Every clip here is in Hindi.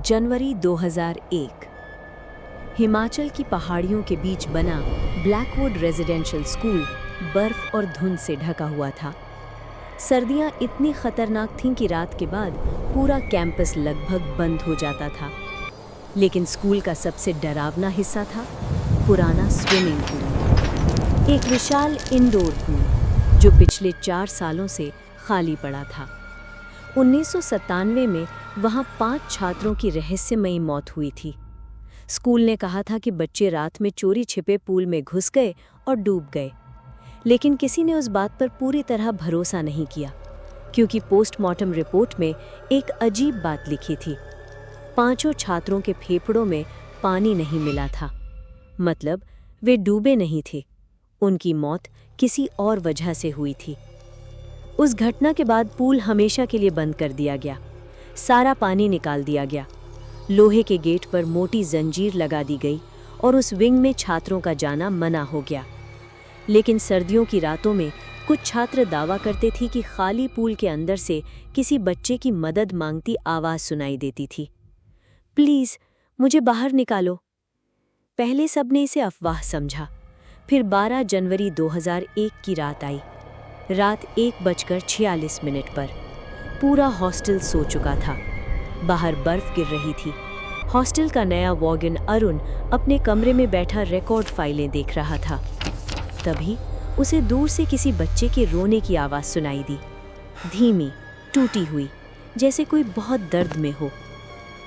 जनवरी 2001। हिमाचल की पहाड़ियों के बीच बना ब्लैकवुड रेजिडेंशियल स्कूल बर्फ और धुंध से ढका हुआ था। सर्दियां इतनी खतरनाक थीं कि रात के बाद पूरा कैंपस लगभग बंद हो जाता था। लेकिन स्कूल का सबसे डरावना हिस्सा था पुराना स्विमिंग पूल, एक विशाल इंडोर पूल जो पिछले 4 सालों से खाली पड़ा था। 1997 में वहां 5 छात्रों की रहस्यमयी मौत हुई थी। स्कूल ने कहा था कि बच्चे रात में चोरी छिपे पूल में घुस गए और डूब गए, लेकिन किसी ने उस बात पर पूरी तरह भरोसा नहीं किया, क्योंकि पोस्टमार्टम रिपोर्ट में एक अजीब बात लिखी थी। 5 छात्रों के फेफड़ों में पानी नहीं मिला था, मतलब वे डूबे नहीं थे। उनकी मौत किसी और वजह से हुई थी। उस घटना के बाद पूल हमेशा के लिए बंद कर दिया गया। सारा पानी निकाल दिया गया। लोहे के गेट पर मोटी जंजीर लगा दी गई और उस विंग में छात्रों का जाना मना हो गया। लेकिन सर्दियों की रातों में कुछ छात्र दावा करते थे कि खाली पूल के अंदर से किसी बच्चे की मदद मांगती आवाज़ सुनाई देती थी, प्लीज़ मुझे बाहर निकालो। पहले सबने इसे अफवाह समझा। फिर 12 जनवरी 2001 की रात आई। रात 1:46 पर पूरा हॉस्टल सो चुका था। बाहर बर्फ गिर रही थी। हॉस्टल का नया वॉर्डन अरुण अपने कमरे में बैठा रिकॉर्ड फाइलें देख रहा था। तभी उसे दूर से किसी बच्चे के रोने की आवाज़ सुनाई दी, धीमी, टूटी हुई, जैसे कोई बहुत दर्द में हो।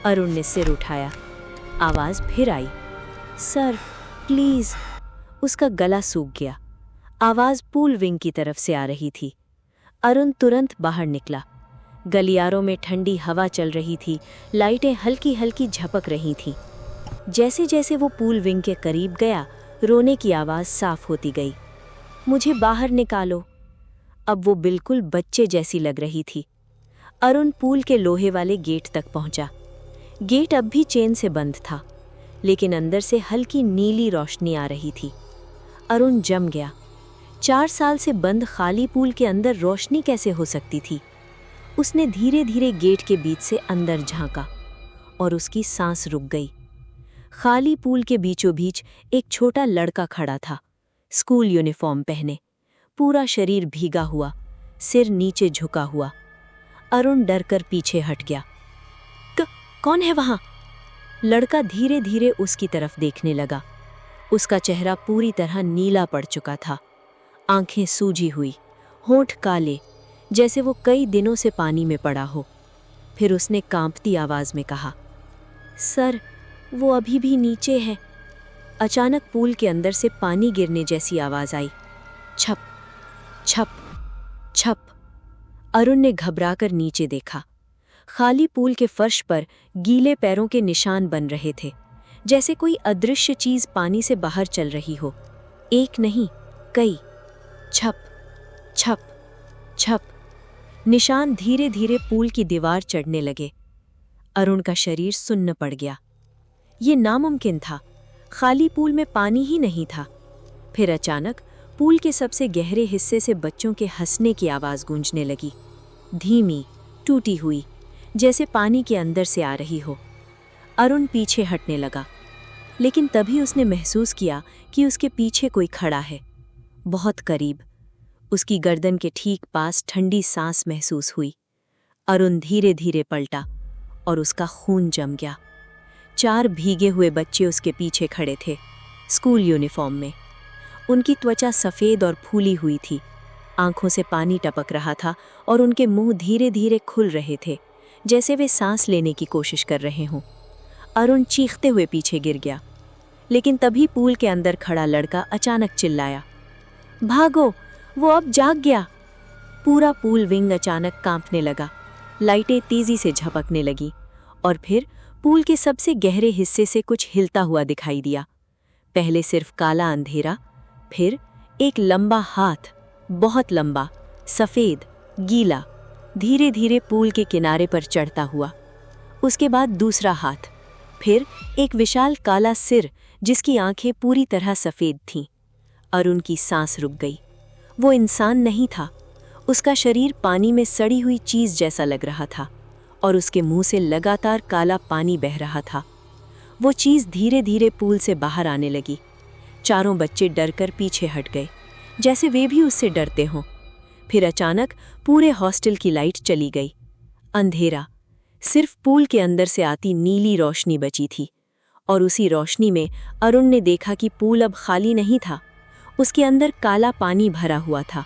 अरुण ने सिर उठाया। आवाज़ फिर आई, सर प्लीज़। उसका गला सूख गया। आवाज़ पूल विंग की तरफ से आ रही थी। अरुण तुरंत बाहर निकला। गलियारों में ठंडी हवा चल रही थी, लाइटें हल्की हल्की झपक रही थीं। जैसे जैसे वो पूल विंग के करीब गया, रोने की आवाज़ साफ होती गई, मुझे बाहर निकालो। अब वो बिल्कुल बच्चे जैसी लग रही थी। अरुण पूल के लोहे वाले गेट तक पहुंचा। गेट अब भी चेन से बंद था, लेकिन अंदर से हल्की नीली रोशनी आ रही थी। अरुण जम गया। 4 साल से बंद खाली पूल के अंदर रोशनी कैसे हो सकती थी? उसने धीरे धीरे गेट के बीच से अंदर झांका और उसकी सांस रुक गई। खाली पूल के बीचों बीच एक छोटा लड़का खड़ा था, स्कूल यूनिफॉर्म पहने, पूरा शरीर भीगा हुआ, सिर नीचे झुका हुआ। अरुण डरकर पीछे हट गया। कौन है वहां? लड़का धीरे धीरे उसकी तरफ देखने लगा। उसका चेहरा पूरी तरह नीला पड़ चुका था, आंखें सूजी हुई, होंठ काले, जैसे वो कई दिनों से पानी में पड़ा हो। फिर उसने कांपती आवाज में कहा, सर वो अभी भी नीचे है। अचानक पूल के अंदर से पानी गिरने जैसी आवाज आई, छप छप छप। अरुण ने घबराकर नीचे देखा। खाली पूल के फर्श पर गीले पैरों के निशान बन रहे थे, जैसे कोई अदृश्य चीज पानी से बाहर चल रही हो। एक नहीं, कई। छप छप छप। निशान धीरे धीरे पूल की दीवार चढ़ने लगे। अरुण का शरीर सुन्न पड़ गया। ये नामुमकिन था, खाली पूल में पानी ही नहीं था। फिर अचानक पूल के सबसे गहरे हिस्से से बच्चों के हंसने की आवाज़ गूंजने लगी, धीमी, टूटी हुई, जैसे पानी के अंदर से आ रही हो। अरुण पीछे हटने लगा, लेकिन तभी उसने महसूस किया कि उसके पीछे कोई खड़ा है, बहुत करीब। उसकी गर्दन के ठीक पास ठंडी सांस महसूस हुई। अरुण धीरे धीरे पलटा और उसका खून जम गया। 4 भीगे हुए बच्चे उसके पीछे खड़े थे, स्कूल यूनिफॉर्म में। उनकी त्वचा सफ़ेद और फूली हुई थी, आंखों से पानी टपक रहा था और उनके मुंह धीरे धीरे खुल रहे थे, जैसे वे सांस लेने की कोशिश कर रहे हों। अरुण चीखते हुए पीछे गिर गया, लेकिन तभी पूल के अंदर खड़ा लड़का अचानक चिल्लाया, भागो, वो अब जाग गया। पूरा पूल विंग अचानक कांपने लगा, लाइटें तेजी से झपकने लगी और फिर पूल के सबसे गहरे हिस्से से कुछ हिलता हुआ दिखाई दिया। पहले सिर्फ काला अंधेरा, फिर एक लंबा हाथ, बहुत लंबा, सफ़ेद, गीला, धीरे धीरे पूल के किनारे पर चढ़ता हुआ। उसके बाद दूसरा हाथ, फिर एक विशाल काला सिर जिसकी आंखें पूरी तरह सफ़ेद थीं। अरुण की सांस रुक गई। वो इंसान नहीं था, उसका शरीर पानी में सड़ी हुई चीज़ जैसा लग रहा था और उसके मुंह से लगातार काला पानी बह रहा था। वो चीज़ धीरे धीरे पूल से बाहर आने लगी। चारों बच्चे डरकर पीछे हट गए, जैसे वे भी उससे डरते हों। फिर अचानक पूरे हॉस्टल की लाइट चली गई। अंधेरा, सिर्फ पूल के अंदर से आती नीली रोशनी बची थी। और उसी रोशनी में अरुण ने देखा कि पूल अब खाली नहीं था। उसके अंदर काला पानी भरा हुआ था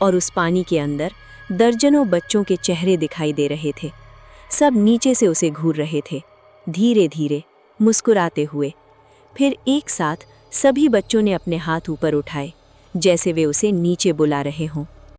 और उस पानी के अंदर दर्जनों बच्चों के चेहरे दिखाई दे रहे थे। सब नीचे से उसे घूर रहे थे, धीरे धीरे, मुस्कुराते हुए। फिर एक साथ सभी बच्चों ने अपने हाथ ऊपर उठाए, जैसे वे उसे नीचे बुला रहे हों।